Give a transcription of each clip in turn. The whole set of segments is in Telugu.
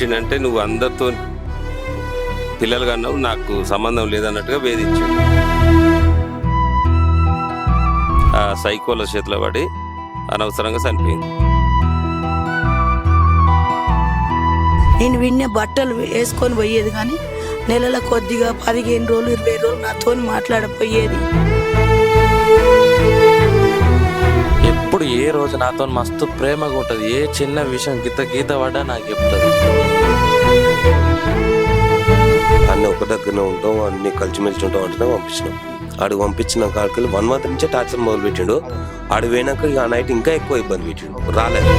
వేధించిండంటే నువ్వు అందరితో పిల్లలు కన్నావు, నాకు సంబంధం లేదన్నట్టుగా వేధించాడు. ఆ సైకోల చేతిలో పడి అనవసరంగా చనిపోయింది. నేను విన్నే బట్టలు వేసుకొని పోయేది, కానీ నెలల కొద్దిగా 15 రోజులు 20 రోజులు నాతో మాట్లాడపోయేది. ఎప్పుడు ఏ రోజు నాతో మస్తు ప్రేమగా ఉంటుంది. ఏ చిన్న విషయం గీత పడ్డా నాకు చెప్తుంది. అన్నీ ఒక దగ్గర ఉంటాం, అన్ని కలిసిమెలిసి ఉంటాం అంటే పంపించినాం. ఆడికి పంపించిన కాడికి 1 month నుంచే టార్చర్ మొదలు పెట్టిండు. ఆడు పోయినాక ఆ నైట్ ఇంకా ఎక్కువ ఇబ్బంది పెట్టిండు, రాలేదు.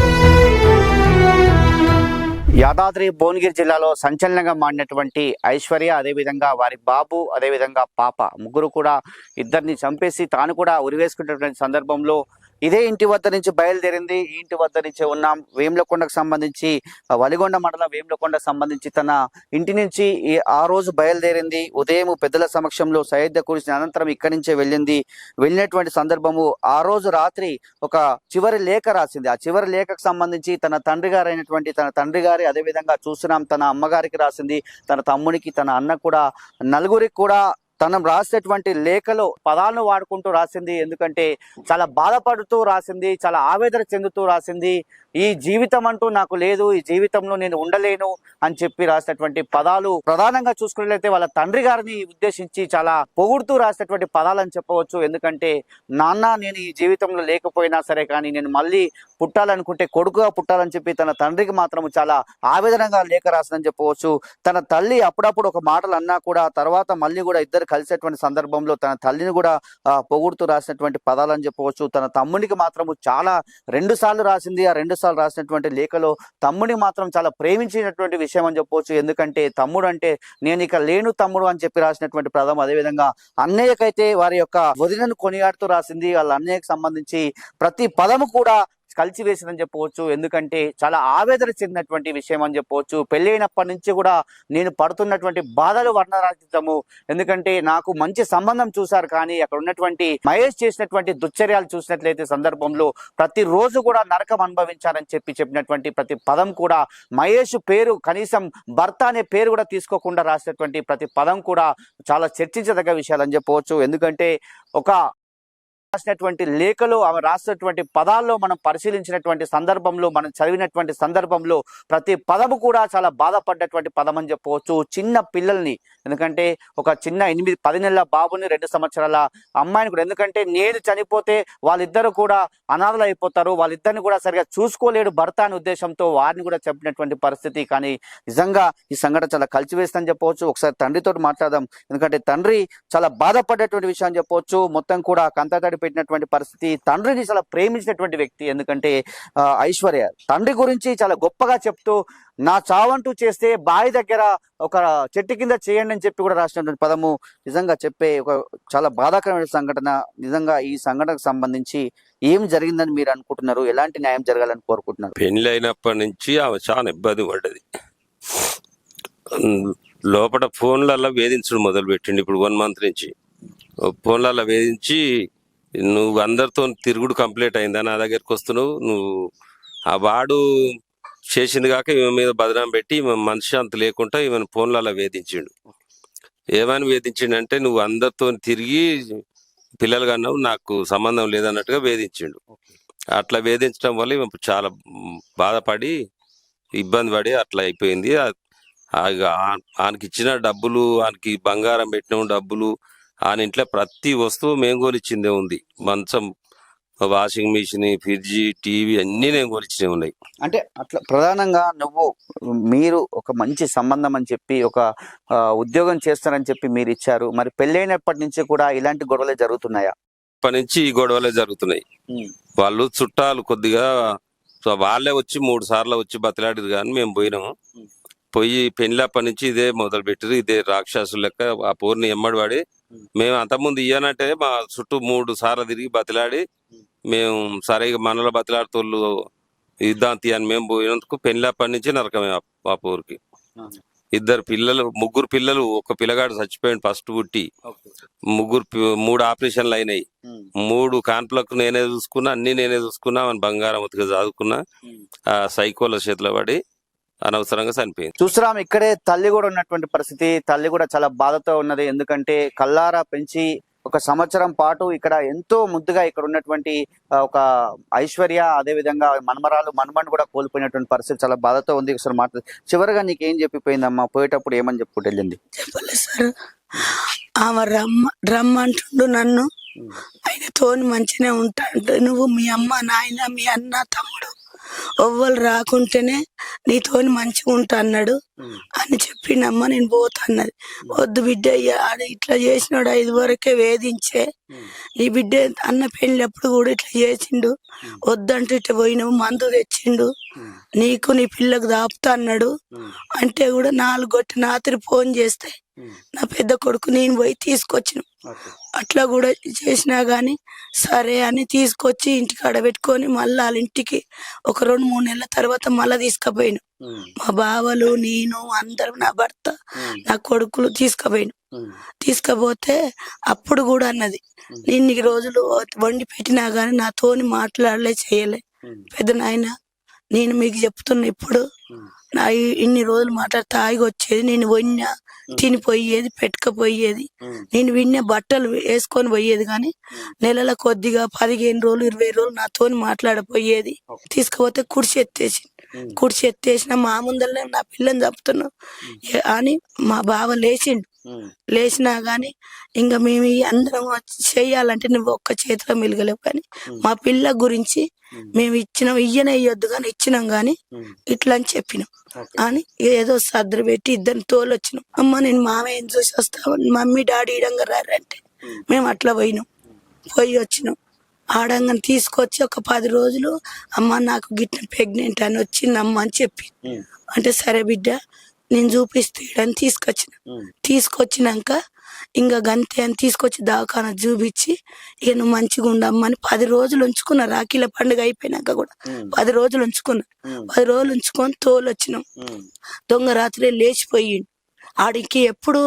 యాదాద్రి భువనగిరి జిల్లాలో సంచలనంగా మారినటువంటి ఐశ్వర్య, అదేవిధంగా వారి బాబు, అదేవిధంగా పాప, ముగ్గురు కూడా ఇద్దరిని చంపేసి తాను కూడా ఉరివేసుకున్నటువంటి సందర్భంలో ఇదే ఇంటి వద్ద నుంచి బయలుదేరింది. ఈ ఇంటి వద్ద నుంచి ఉన్నాం వేములకొండకు సంబంధించి, వలిగొండ మండలం వేములకొండకు సంబంధించి తన ఇంటి నుంచి ఆ రోజు బయలుదేరింది. ఉదయం పెద్దల సమక్షంలో సైద్య కురిసిన అనంతరం ఇక్కడి నుంచే వెళ్ళినటువంటి సందర్భము. ఆ రోజు రాత్రి ఒక చివరి లేఖ రాసింది. ఆ చివరి లేఖకు సంబంధించి తన తండ్రి గారైనటువంటి తన తండ్రి గారి, అదేవిధంగా చూస్తున్నాం తన అమ్మగారికి రాసింది, తన తమ్మునికి, తన అన్న కూడా, నలుగురికి కూడా తను రాసేటువంటి లేఖలో పదాలను వాడుకుంటూ రాసింది. ఎందుకంటే చాలా బాధపడుతూ రాసింది, చాలా ఆవేదన చెందుతూ రాసింది. ఈ జీవితం అంటూ నాకు లేదు, ఈ జీవితంలో నేను ఉండలేను అని చెప్పి రాసినటువంటి పదాలు ప్రధానంగా చూసుకున్నట్లయితే వాళ్ళ తండ్రి గారిని ఉద్దేశించి చాలా పొగుడుతూ రాసినటువంటి పదాలని చెప్పవచ్చు. ఎందుకంటే నాన్న, నేను ఈ జీవితంలో లేకపోయినా సరే కానీ నేను మళ్ళీ పుట్టాలనుకుంటే కొడుకుగా పుట్టాలని చెప్పి తన తండ్రికి మాత్రం చాలా ఆవేదనగా లేఖ రాసిందని చెప్పవచ్చు. తన తల్లి అప్పుడప్పుడు ఒక మాటలు అన్నా కూడా తర్వాత మళ్ళీ కూడా ఇద్దరు కలిసేటువంటి సందర్భంలో తన తల్లిని కూడా పొగుడుతూ రాసినటువంటి పదాలని చెప్పవచ్చు. తన తమ్మునికి మాత్రము చాలా 2 సార్లు రాసింది. ఆ 2 సార్లు రాసినటువంటి లేఖలో తమ్ముడిని మాత్రం చాలా ప్రేమించినటువంటి విషయం అని చెప్పవచ్చు. ఎందుకంటే తమ్ముడు అంటే నేను ఇక లేను తమ్ముడు అని చెప్పి రాసినటువంటి పదం. అదేవిధంగా అన్నయ్యకైతే వారి యొక్క వదినను కొనియాడుతూ రాసింది. వాళ్ళ అన్నయ్యకు సంబంధించి ప్రతి పదము కూడా కలిసివేసిందని చెప్పవచ్చు. ఎందుకంటే చాలా ఆవేదన చెందినటువంటి విషయం అని చెప్పవచ్చు. పెళ్ళైనప్పటి నుంచి కూడా నేను పడుతున్నటువంటి బాధలు వర్ణరాతము. ఎందుకంటే నాకు మంచి సంబంధం చూశారు, కానీ అక్కడ ఉన్నటువంటి మహేష్ చేసినటువంటి దుశ్చర్యాలు చూసినట్లయితే సందర్భంలో ప్రతిరోజు కూడా నరకం అనుభవించారని చెప్పినటువంటి ప్రతి పదం కూడా మహేష్ పేరు, కనీసం భర్త అనే పేరు కూడా తీసుకోకుండా రాసినటువంటి ప్రతి పదం కూడా చాలా చర్చించదగ్గ విషయాలని చెప్పవచ్చు. ఎందుకంటే ఒక రాసినటువంటి లేఖలో ఆమె రాసినటువంటి పదాల్లో మనం పరిశీలించినటువంటి సందర్భంలో, మనం చదివినటువంటి సందర్భంలో ప్రతి పదము కూడా చాలా బాధపడ్డటువంటి పదం అని చెప్పవచ్చు. చిన్న పిల్లల్ని, ఎందుకంటే ఒక చిన్న 8-10 నెలల బాబుని, 2 సంవత్సరాల అమ్మాయిని కూడా, ఎందుకంటే నేను చనిపోతే వాళ్ళిద్దరు కూడా అనాథలు అయిపోతారు, వాళ్ళిద్దరిని కూడా సరిగా చూసుకోలేడు భర్త అనే ఉద్దేశంతో వారిని కూడా చెప్పినటువంటి పరిస్థితి. కానీ నిజంగా ఈ సంఘటన చాలా కలిసివేస్తుందని చెప్పవచ్చు. ఒకసారి తండ్రితో మాట్లాడదాం. ఎందుకంటే తండ్రి చాలా బాధపడ్డటువంటి విషయం అని చెప్పవచ్చు. మొత్తం కూడా కంటతడి పెట్టినటువంటి పరిస్థితి. తండ్రిని చాలా ప్రేమించినటువంటి వ్యక్తి. ఎందుకంటే ఐశ్వర్య తండ్రి గురించి చాలా గొప్పగా చెప్తూ, నా చావంటూ చేస్తే బావి దగ్గర ఒక చెట్టు కింద చేయండి అని చెప్పి కూడా రాసినటువంటి పదము నిజంగా చెప్పే ఒక చాలా బాధాకరమైన సంఘటన. నిజంగా ఈ సంఘటనకు సంబంధించి ఏం జరిగిందని మీరు అనుకుంటున్నారు? ఎలాంటి న్యాయం జరగాలని కోరుకుంటున్నారు? పెళ్లి అయినప్పటి నుంచి ఆమె చాలా ఇబ్బంది పడ్డది. లోపల ఫోన్లలో వేధించడం మొదలు పెట్టిండు. ఇప్పుడు 1 month నుంచి ఫోన్లలో వేధించి, నువ్వు అందరితో తిరుగుడు కంప్లీట్ అయిందా, నా దగ్గరికి వస్తున్నావు, నువ్వు ఆ వాడు చేసింది కాక ఈమె మీద బదనాం పెట్టి ఈమె మనశ్శాంతి లేకుండా ఈమెను ఫోన్లలో వేధించిండు. ఏమని వేధించిండంటే నువ్వు అందరితో తిరిగి పిల్లలు కన్నావు, నాకు సంబంధం లేదన్నట్టుగా వేధించిండు. అట్లా వేధించడం వల్ల ఈమె చాలా బాధపడి ఇబ్బంది పడి అట్లా అయిపోయింది. ఆయనకి ఇచ్చిన డబ్బులు, ఆయనకి బంగారం పెట్టిన డబ్బులు, ఆయన ఇంట్లో ప్రతి వస్తువు మేము కొనిచ్చిందే ఉంది. మంచం, వాషింగ్ మిషన్, ఫ్రిడ్జ్, టీవీ అన్నీ నేను కొనిచ్చినే ఉన్నాయి. అంటే అట్లా ప్రధానంగా మీరు ఒక మంచి సంబంధం అని చెప్పి, ఒక ఉద్యోగం చేస్తారని చెప్పి మీరు ఇచ్చారు. మరి పెళ్ళైనప్పటి నుంచి కూడా ఇలాంటి గొడవలే జరుగుతున్నాయా? అప్పటి నుంచి ఈ గొడవలే జరుగుతున్నాయి. వాళ్ళు చుట్టాలు కొద్దిగా వాళ్ళే వచ్చి 3 సార్లు వచ్చి బతిలాడిరు, కానీ మేము పోయినాము. పోయి పెళ్ళప్పటి నుంచి ఇదే మొదలు పెట్టిరు. ఇదే రాక్షసులు లెక్క ఆ పోరుని ఎమ్మడివాడి మేము అంతకుముందు ఇయ్యనంటే మా చుట్టూ 3 సార్లు తిరిగి బతిలాడి, మేము సరిగా మనలో బతిలాడుతోళ్ళు ఇద్దాం అని మేము పోయినందుకు పెళ్ళప్పటి నుంచి నరకమే ఆ పోరుకి. 3 పిల్లలు, ఒక పిల్లగాడు చచ్చిపోయింది ఫస్ట్ పుట్టి. 3 ఆపరేషన్లు అయినాయి. 3 కాన్పులకు నేనే చూసుకున్నా, అన్ని నేనే చూసుకున్నా. మన బంగారం ఉతిగా చదువుకున్నా. ఆ సైకోల చేతిలో పడి అనవసరంగా చనిపోయింది. చూస్తున్నాం ఇక్కడే తల్లి కూడా ఉన్నటువంటి పరిస్థితి. తల్లి కూడా చాలా బాధతో ఉన్నది. ఎందుకంటే కల్లారా పెంచి ఒక సంవత్సరం పాటు ఇక్కడ ఎంతో ముద్దుగా ఇక్కడ ఉన్నటువంటి ఒక ఐశ్వర్య, అదే విధంగా మనమడు కూడా కోల్పోయినటువంటి పరిస్థితి చాలా బాధతో ఉంది. ఒకసారి మాట్లాడు. చివరిగా నీకేం చెప్పిపోయిందమ్మా? పోయేటప్పుడు ఏమని చెప్పుకుంటూ వెళ్ళింది? చెప్పలే సార్, ఆమె రమ్మంటుండు నన్ను, ఆయనతోని మంచిగానే ఉంటా అంటే, నువ్వు మీ అమ్మ నాయన మీ అన్న తమ్ముడు ఎవ్వరు రాకుంటేనే నీతోని మంచిగా ఉంటా అన్నాడు అని చెప్పిండమ్మ. నేను పోతా అన్నది. వద్దు బిడ్డ, ఆడ ఇట్లా చేసినాడు 5 వరకే వేధించే, నీ బిడ్డ అన్న పెళ్ళప్పుడు కూడా ఇట్లా చేసిండు, వద్దంటే ఇట్లా పోయినావు, మందు తెచ్చిండు, నీకు నీ పిల్లకు దాపుతా అన్నాడు అంటే కూడా 4 గొట్టి రాత్రి ఫోన్ చేస్తే నా పెద్ద కొడుకు నేను పోయి తీసుకొచ్చిన. అట్లా కూడా చేసినా గాని సరే అని తీసుకొచ్చి ఇంటికి పెట్టుకొని మళ్ళీ వాళ్ళ ఇంటికి ఒక 2-3 నెలల తర్వాత మళ్ళా తీసుకుపోయాను. మా బావలు, నేను, అందరం, నా భర్త, నా కొడుకులు తీసుకుపోతే అప్పుడు కూడా అన్నది, నేను ఇన్ని రోజులు వండి పెట్టినా గాని నాతోని మాట్లాడలే, చేయలే. పెద్ద నాయన, నేను మీకు చెప్తున్నా, ఇప్పుడు నా ఇన్ని రోజులు తాగి వచ్చేది, నేను విన్నా తినిపోయేది, పెట్టుకపోయేది, నేను విన్న బట్టలు వేసుకొని పోయేది కానీ నెలల కొద్దిగా 15 రోజులు 20 రోజులు నాతోని మాట్లాడపోయేది. తీసుకుపోతే కుడిచి ఎత్తేసిన మా ముందరనే నా పిల్లని చంపుతున్నావు అని మా బావ లేచినా గాని ఇంకా మేము అందరం చెయ్యాలంటే నువ్వు ఒక్క చేతిలో మిలగలేవు, కానీ మా పిల్ల గురించి మేము ఇయ్యొద్దు కానీ ఇచ్చినాం గాని ఇట్లా అని చెప్పినాం అని ఏదో సర్దులు పెట్టి 2 తోలు వచ్చినాం. అమ్మ నేను మామయ్యని చూసి వస్తా, మమ్మీ డాడీ ఇడంగా రారంటే మేము అట్లా పోయి వచ్చినాం. ఆడంగా తీసుకొచ్చి ఒక 10 రోజులు అమ్మ నాకు గిట్ల ప్రెగ్నెంట్ అని వచ్చిందమ్మ అని చెప్పి అంటే, సరే బిడ్డ నేను చూపిస్తాడని తీసుకొచ్చినాక ఇంకా గంతే అని తీసుకొచ్చి దవాఖాన చూపించి, ఇక నువ్వు మంచిగా ఉండమ్మని 10 రోజులు ఉంచుకున్నా. రాఖీల పండుగ అయిపోయినాక కూడా 10 రోజులు ఉంచుకున్నా. 10 రోజులు ఉంచుకొని తోలు వచ్చినాం. దొంగ రాత్రి లేచిపోయిండు. ఆడికి ఎప్పుడు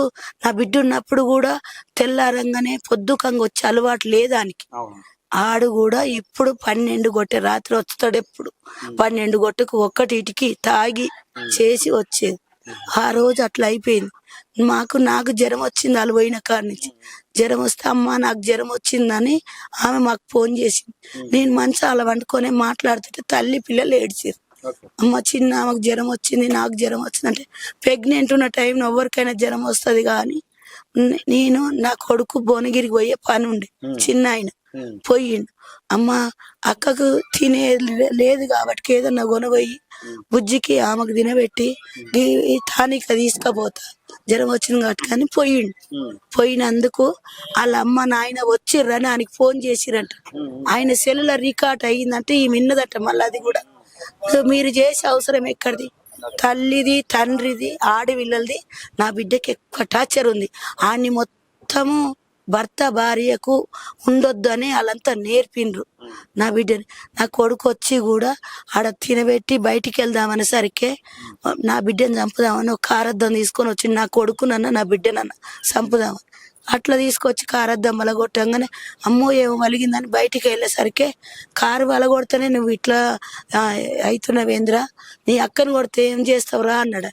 నా బిడ్డ ఉన్నప్పుడు కూడా తెల్లారంగానే పొద్దుకంగా వచ్చే అలవాటు లేదానికి. ఆడు కూడా ఇప్పుడు 12 గొట్టె రాత్రి వస్తాడు. ఎప్పుడు 12 గొట్టకు 1కి తాగి చేసి వచ్చేది. ఆ రోజు అట్లా అయిపోయింది. నాకు జ్వరం వచ్చింది. వాళ్ళు పోయిన కాడి నుంచి జ్వరం వస్తే, అమ్మ నాకు జ్వరం వచ్చిందని ఆమె మాకు ఫోన్ చేసింది. నేను మంచాల వండుకొని మాట్లాడుతుంటే తల్లి పిల్లలు ఏడ్చారు. అమ్మ చిన్న ఆమెకు జ్వరం వచ్చింది, నాకు జ్వరం వచ్చింది అంటే, ప్రెగ్నెంట్ ఉన్న టైంలో ఎవరికైనా జ్వరం వస్తుంది కానీ నేను నా కొడుకు భువనగిరికి పోయే పని ఉండే, చిన్న ఆయన పోయిండు. అమ్మ అక్కకు తినేది లేదు కాబట్టి ఏదన్నా కొనబోయి బుజ్జికి ఆమెకు తినబెట్టి తానిక తీసుకపోతా, జ్వరం వచ్చింది కాబట్టి కానీ పోయినందుకు వాళ్ళ అమ్మ నాయన వచ్చిర్రని ఆయనకి ఫోన్ చేసిరంట. ఆయన సెల్లుల రికార్డ్ అయ్యిందంటే ఈ మిన్నదట. మళ్ళీ అది కూడా మీరు చేసే అవసరం ఎక్కడిది? తల్లిది, తండ్రిది, ఆడవిల్లలది. నా బిడ్డకి ఎక్కువ టార్చర్ ఉంది. ఆడిని మొత్తము భర్త భార్యకు ఉండొద్దు అని వాళ్ళంతా నేర్పిండ్రు నా బిడ్డని. నా కొడుకు వచ్చి కూడా ఆడ తినబెట్టి బయటికి వెళ్దామనేసరికి నా బిడ్డని చంపుదామని ఒక కారద్దం తీసుకొని వచ్చి నా కొడుకునన్నా నా బిడ్డనన్నా చంపుదామని అట్లా తీసుకొచ్చి కారద్దం వలగొట్టంగానే అమ్మో ఏమో వలిగిందని బయటికి వెళ్ళేసరికి కారు వలగొడితేనే నువ్వు ఇట్లా అవుతున్నావేంద్రా, నీ అక్కని కొడితే ఏం చేస్తావురా అన్నాడు.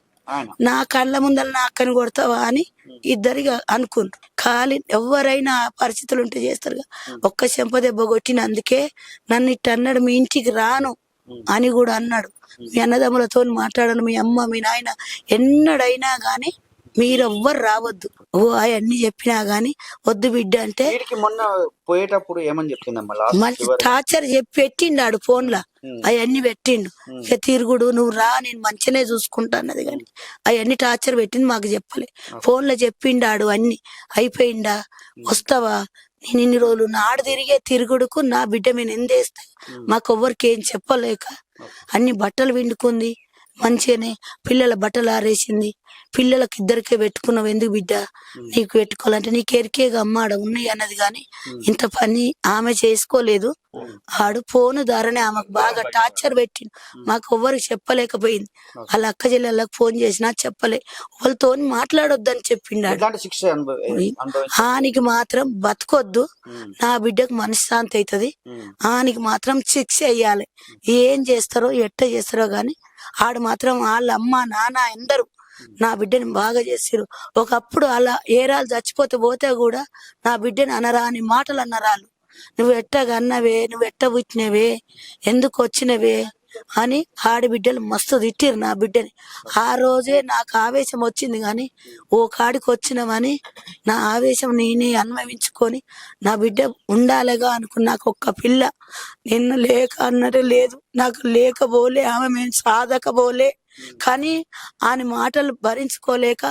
నా కళ్ళ ముందర నా అక్కని కొడతావా అని ఇద్దరిగా అనుకుంటారు. ఖాళీ ఎవరైనా ఆ పరిస్థితులు ఉంటే చేస్తారు. ఒక్క చెంప దెబ్బ కొట్టినందుకే నన్ను ఇట్ట అన్నాడు, మీ ఇంటికి రాను అని కూడా అన్నాడు. మీ అన్నదమ్ములతో మాట్లాడను, మీ అమ్మ మీ నాయన ఎన్నడైనా గాని మీరెవ్వరు రావద్దు ఓ అవన్నీ చెప్పినా గాని వద్దు బిడ్డ అంటే మొన్న పోయేటప్పుడు ఏమని చెప్పిందమ్మా? మళ్ళీ టార్చర్ చెప్పి పెట్టిండు ఫోన్లో, అవన్నీ పెట్టిండు. ఇక తిరుగుడు నువ్వు రా నేను మంచిగానే చూసుకుంటా అన్నది కానీ అవన్నీ టార్చర్ పెట్టింది మాకు చెప్పలే. ఫోన్లో చెప్పిండాడు అన్ని. అయిపోయిందా, వస్తావా, నేను ఇన్ని రోజులు నాడు తిరిగే తిరుగుడుకు నా బిడ్డ మీద ఎందేస్తా. మాకు ఎవ్వరికి ఏం చెప్పలేక అన్ని బట్టలు విండుకుంది, మంచిగానే పిల్లల బట్టలు ఆరేసింది. పిల్లలకి ఇద్దరికే పెట్టుకున్నావు, ఎందుకు బిడ్డ నీకు పెట్టుకోవాలంటే నీకు ఎరికేగా అమ్మాడ ఉన్నాయి అన్నది కానీ ఇంత పని ఆమె చేసుకోలేదు. ఆడు ఫోను ద్వారానే ఆమెకు బాగా టార్చర్ పెట్టిండు. మాకు ఎవ్వరికి చెప్పలేకపోయింది. వాళ్ళ అక్క చెల్లెళ్ళకి ఫోన్ చేసినా చెప్పలే. వాళ్ళతో మాట్లాడొద్దని చెప్పిండు. ఆనికి మాత్రం బతకొద్దు, నా బిడ్డకు మనశ్శాంతి అవుతుంది, ఆనికి మాత్రం శిక్ష అయ్యాలి. ఏం చేస్తారో ఎట్ట చేస్తారో గాని ఆడు మాత్రం వాళ్ళ అమ్మ నాన్న అందరూ నా బిడ్డని బాగా చేసిరు. ఒకప్పుడు అలా ఏరాలు చచ్చిపోతే పోతే కూడా నా బిడ్డని అనరాని మాటలు అన్నరాలు. నువ్వు ఎట్టగా అన్నవే, నువ్వు ఎట్ట పుట్టినవే, ఎందుకు వచ్చినవే అని ఆడబిడ్డలు మస్తు తిట్టిరు నా బిడ్డని. ఆ రోజే నాకు ఆవేశం వచ్చింది, కానీ ఓ కాడికి వచ్చినామని నా ఆవేశం నేనే అనుభవించుకొని నా బిడ్డ ఉండాలిగా అనుకున్న. నాకు ఒక్క పిల్ల నిన్ను లేక అన్నట్టు లేదు, నాకు లేకపోలే, ఆమె మేము సాధకపోలే. కానీ ఆయన మాటలు భరించుకోలేక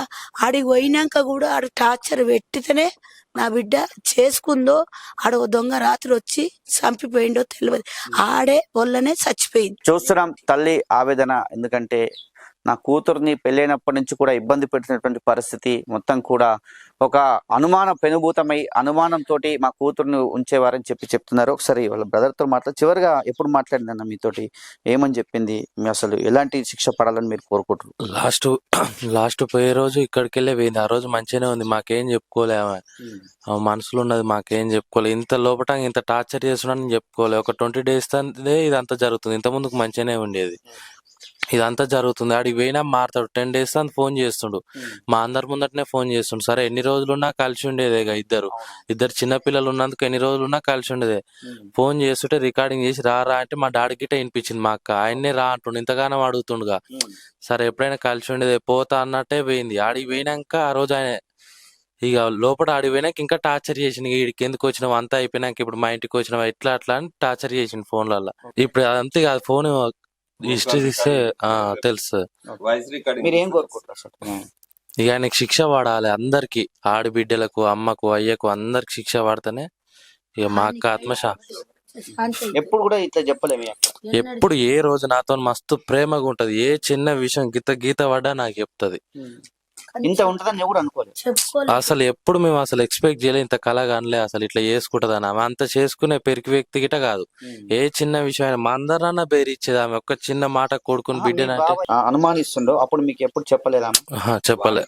ఆడికి పోయినాక కూడా ఆడు టార్చర్ పెట్టితేనే నా బిడ్డ చేసుకుందో, ఆడ దొంగ రాత్రి వచ్చి చంపిపోయిండో తెలియదు. ఆడే వల్లనే చచ్చిపోయింది. చూస్తున్నాం తల్లి ఆవేదన. ఎందుకంటే నా కూతుర్ని పెళ్ళైనప్పటి నుంచి కూడా ఇబ్బంది పెట్టినటువంటి పరిస్థితి మొత్తం కూడా ఒక అనుమానం పెనుభూతమై అనుమానంతో మా కూతుర్ని ఉంచేవారని చెప్తున్నారు. ఒకసారి వాళ్ళ బ్రదర్తో చివరిగా ఎప్పుడు మాట్లాడిందన్న మీతోటి, ఏమని చెప్పింది, మీ అసలు ఎలాంటి శిక్ష పడాలని మీరు కోరుకుంటున్నారు? లాస్ట్ పోయే రోజు ఇక్కడికి వెళ్ళే పోయింది. ఆ రోజు మంచిగానే ఉంది, మాకేం చెప్పుకోలే. ఆమె మనసులో ఉన్నది మాకేం చెప్పుకోలే. ఇంత లోపల ఇంత టార్చర్ చేస్తున్నాడని చెప్పుకోలే. ఒక 20 days ఇదంతా జరుగుతుంది. ఇంత ముందుకు మంచిగానే ఉండేది, ఇదంతా జరుగుతుంది. ఆడికి పోయినా మారుతాడు. 10 days ఫోన్ చేస్తుండు, మా అందరి ముందటనే ఫోన్ చేస్తుండు. సరే ఎన్ని రోజులున్నా కలిసి ఉండేదేగా, ఇద్దరు చిన్నపిల్లలు ఉన్నందుకు ఎన్ని రోజులున్నా కలిసి ఉండేదే. ఫోన్ చేస్తుంటే రికార్డింగ్ చేసి రా అంటే మా డాడీ గిట్ట వినిపించింది. మా అక్క ఆయన్నే రా అంటుండు, ఇంతగానో అడుగుతుండగా. సరే ఎప్పుడైనా కలిసి ఉండేదే, పోతా అన్నట్టే పోయింది. ఆడికి పోయినాక ఆ రోజు ఆయన ఇక లోపల ఆడికి పోయినాక ఇంకా టార్చర్ చేసింది. వీడికి ఎందుకు వచ్చినావు, అంతా అయిపోయినాక ఇప్పుడు మా ఇంటికి వచ్చినావు, ఎట్లా అట్లా అని టార్చర్ చేసింది ఫోన్లలో. ఇప్పుడు అదంతే కాదు, ఫోన్ హిస్టరీ తీస్తే తెలుసు. మీరు ఏం కోరుకుంటారు? ఇక ఆయనకి శిక్ష పడాలి, అందరికి, ఆడబిడ్డలకు, అమ్మకు, అయ్యకు, అందరికి శిక్ష పడితేనే ఇక మా అక్క ఎప్పుడు కూడా ఇట్లా చెప్పలేము. ఎప్పుడు ఏ రోజు నాతో మస్తు ప్రేమగా ఉంటది. ఏ చిన్న విషయం గీత పడ్డా నాకు చెప్తది. ఇంత ఉంటదని ఎవరు అనుకోలేదు. అసలు ఎప్పుడు మేము అసలు ఎక్స్పెక్ట్ చేయలేదు, ఇంత కళ కానలే అసలు ఇట్లా చేసుకుంటదని. ఆమె అంత చేసుకునే పెరిగి వ్యక్తి గిట కాదు. ఏ చిన్న విషయం మా అందరన్నా బేరిచ్చేది. ఆమె ఒక్క చిన్న మాట కొడుకుని బిడ్డనంటే అనుమానిస్తుండో అప్పుడు మీకు ఎప్పుడు చెప్పలేదా? చెప్పలే.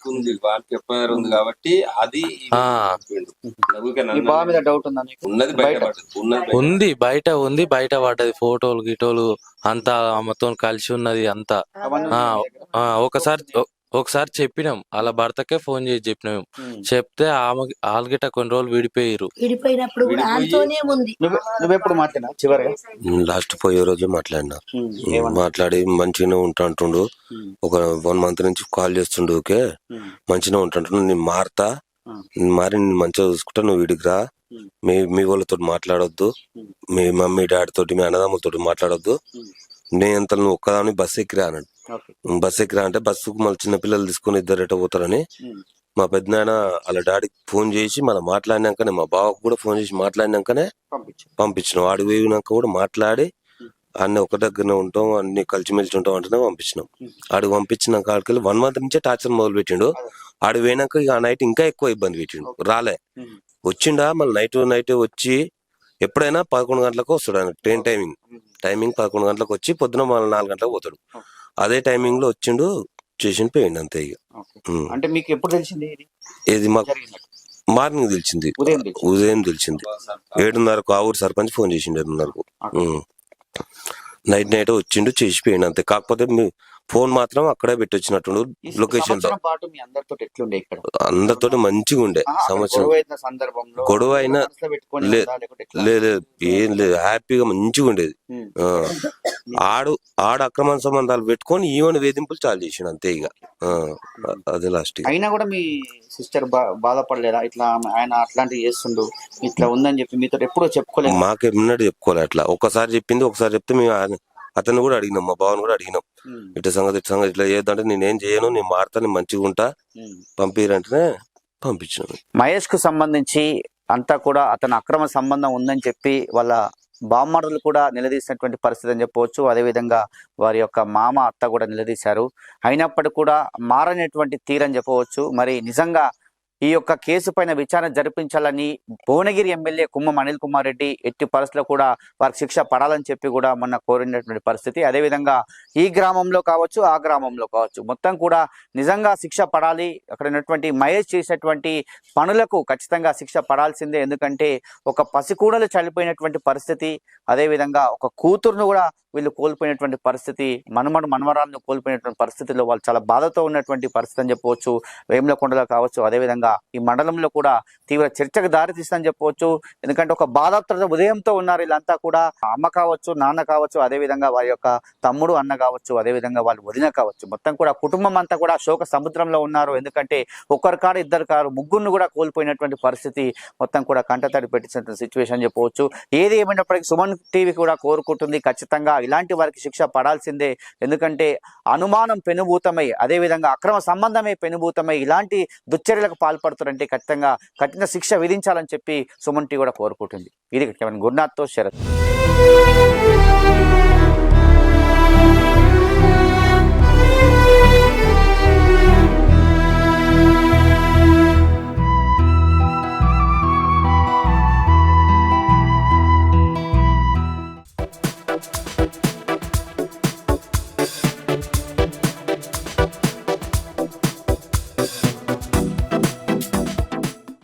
కాబట్టి అది మీద డౌట్ ఉంది, బయట ఉంది, బయట పడ్డది. ఫోటోలు గిటోలు అంతా ఆమెతో కలిసి ఉన్నది అంతా. ఒకసారి చెప్పినాం, అలా భర్తకే ఫోన్ చేసి చెప్పినాం. చెప్తే ఆమె ఆల్గిట కొన్ని రోజులు విడిపోయారు. విడిపోయినప్పుడు నువ్వెప్పుడు మాట్లాడినా? చివరిగా లాస్ట్ పోయే రోజు మాట్లాడి మంచిగానే ఉంటాంటుండు. ఒక 1 month నుంచి కాల్ చేస్తుండు. ఓకే మంచిగా ఉంటాంటుండు, నేను మారి నేను మంచిగా చూసుకుంటా, నువ్వు వీడికి రా, మీ వాళ్ళతో మాట్లాడొద్దు, మీ మమ్మీ డాడీ తోటి, మీ అన్నదమ్ములతో మాట్లాడొద్దు, నేను అంత నువ్వు ఒక్కదాని బస్సు ఎక్కిరా అన్నాడు. బస్సు ఎక్కిరా అంటే బస్సుకు మళ్ళీ చిన్న పిల్లలు తీసుకుని ఇద్దరు ఎట పోతారని మా పెద్దనాయన వాళ్ళ డాడీకి ఫోన్ చేసి మళ్ళీ మాట్లాడినాకనే, మా బావకు కూడా ఫోన్ చేసి మాట్లాడినాకనే పంపించినాం. వాడికి పోయినాక కూడా మాట్లాడి అన్ని ఒక దగ్గరనే ఉంటాం, అన్ని కలిసిమెలిసి ఉంటాం అంటేనే పంపించినాం. ఆడికి పంపించిన కాడికి 1 month నుంచే టార్చర్ మొదలు పెట్టిండు. ఆడికి పోయినాక ఇక ఆ నైట్ ఇంకా ఎక్కువ ఇబ్బంది పెట్టిండు. రాలే, వచ్చిండా మళ్ళీ నైట్ వచ్చి ఎప్పుడైనా 11 గంటలకు వస్తాడు. ఆయన ట్రైన్ టైమింగ్ 11 గంటలకు వచ్చి పొద్దున మళ్ళీ 4 గంటలకు పోతాడు. అదే టైమింగ్ లో వచ్చిండు, చేసి పోయిండు అంతే. ఇక అంటే మీకు ఎప్పుడు తెలిసింది ఇది? మాకు మార్నింగ్ తెలిసింది, ఉదయం తెలిసింది. 7:30కు ఆ ఊరు సర్పంచ్ ఫోన్ చేసిండు. 7:30కు నైట్ వచ్చిండు, చేసిపోయిండు అంతే. కాకపోతే ఫోన్ మాత్రం అక్కడే పెట్టి వచ్చినట్టు లొకేషన్ లో. అందరితో మంచిగా ఉండే. సంవత్సరం గొడవ అయినా లేదు, ఏం లేదు, హ్యాపీగా మంచిగా ఉండేది. ఆడు అక్రమ సంబంధాలు పెట్టుకొని ఈవెన్ వేధింపులు చాలు చేసిండు అంతే. ఇక అదే లాస్ట్. అయినా కూడా మీ సిస్టర్ బాధపడలేదా? ఇట్లా ఆయన అట్లాంటివి చేస్తుండు, ఇట్లా ఉందని చెప్పి మీతో ఎప్పుడో చెప్పుకోలేదు? మాకేమన్నాడు చెప్పుకోలే. అట్లా ఒకసారి చెప్పింది, ఒకసారి చెప్తే మేము అతను కూడా అడిగినాం, మా బావను కూడా అడిగినాం, ఇట్లా సంగతి ఇట్లా చేయొద్దంటే నేనేం చేయను, నేను మారుతా, నేను మంచిగా ఉంటా, పంపిరంటేనే పంపించాను. మహేష్ కు సంబంధించి అంతా కూడా అతను అక్రమ సంబంధం ఉందని చెప్పి వాళ్ళ బామ్మర్దులు కూడా నిలదీసినటువంటి పరిస్థితి అని చెప్పవచ్చు. అదేవిధంగా వారి యొక్క మామ అత్త కూడా నిలదీశారు. అయినప్పటికీ కూడా మారనటువంటి తీరని చెప్పవచ్చు. మరి నిజంగా ఈ యొక్క కేసు పైన విచారణ జరిపించాలని భువనగిరి ఎమ్మెల్యే కుమ్మం అనిల్ కుమార్ రెడ్డి ఎట్టి పరిస్థితుల్లో కూడా వారికి శిక్ష పడాలని చెప్పి కూడా మొన్న కోరినటువంటి పరిస్థితి. అదేవిధంగా ఈ గ్రామంలో కావచ్చు, ఆ గ్రామంలో కావచ్చు, మొత్తం కూడా నిజంగా శిక్ష పడాలి. అక్కడ ఉన్నటువంటి మహేష్ చేసినటువంటి పనులకు ఖచ్చితంగా శిక్ష పడాల్సిందే. ఎందుకంటే ఒక పసికూడలు చనిపోయినటువంటి పరిస్థితి, అదేవిధంగా ఒక కూతురును కూడా వీళ్ళు కోల్పోయినటువంటి పరిస్థితి, మనవరాలను కోల్పోయినటువంటి పరిస్థితిలో వాళ్ళు చాలా బాధతో ఉన్నటువంటి పరిస్థితి అని చెప్పవచ్చు. వేములకొండలో కావచ్చు, అదేవిధంగా ఈ మండలంలో కూడా తీవ్ర చర్చకు దారితీస్తుందని చెప్పవచ్చు. ఎందుకంటే ఒక బాధాప్త ఉదయంతో ఉన్నారు వీళ్ళంతా కూడా. అమ్మ కావచ్చు, నాన్న కావచ్చు, అదేవిధంగా వారి యొక్క తమ్ముడు అన్న కావచ్చు, అదేవిధంగా వాళ్ళు వదిన కావచ్చు, మొత్తం కూడా కుటుంబం అంతా కూడా శోక సముద్రంలో ఉన్నారు. ఎందుకంటే ఒకరు కాదు, ఇద్దరు కాదు, ముగ్గురును కూడా కోల్పోయినటువంటి పరిస్థితి, మొత్తం కూడా కంటతడి పెట్టినటువంటి సిచ్యువేషన్ చెప్పవచ్చు. ఏది ఏమైనప్పటికీ సుమన్ టీవీ కూడా కోరుకుంటుంది ఖచ్చితంగా ఇలాంటి వారికి శిక్ష పడాల్సిందే. ఎందుకంటే అనుమానం పెనుభూతమై, అదేవిధంగా అక్రమ సంబంధమే పెనుభూతమై ఇలాంటి దుశ్చర్యలకు పాల్పడుతారంటే ఖచ్చితంగా కఠిన శిక్ష విధించాలని చెప్పి సుమన్ టీవీ కూడా కోరుకుంటుంది. ఇది గురునాథ్తో శరత్.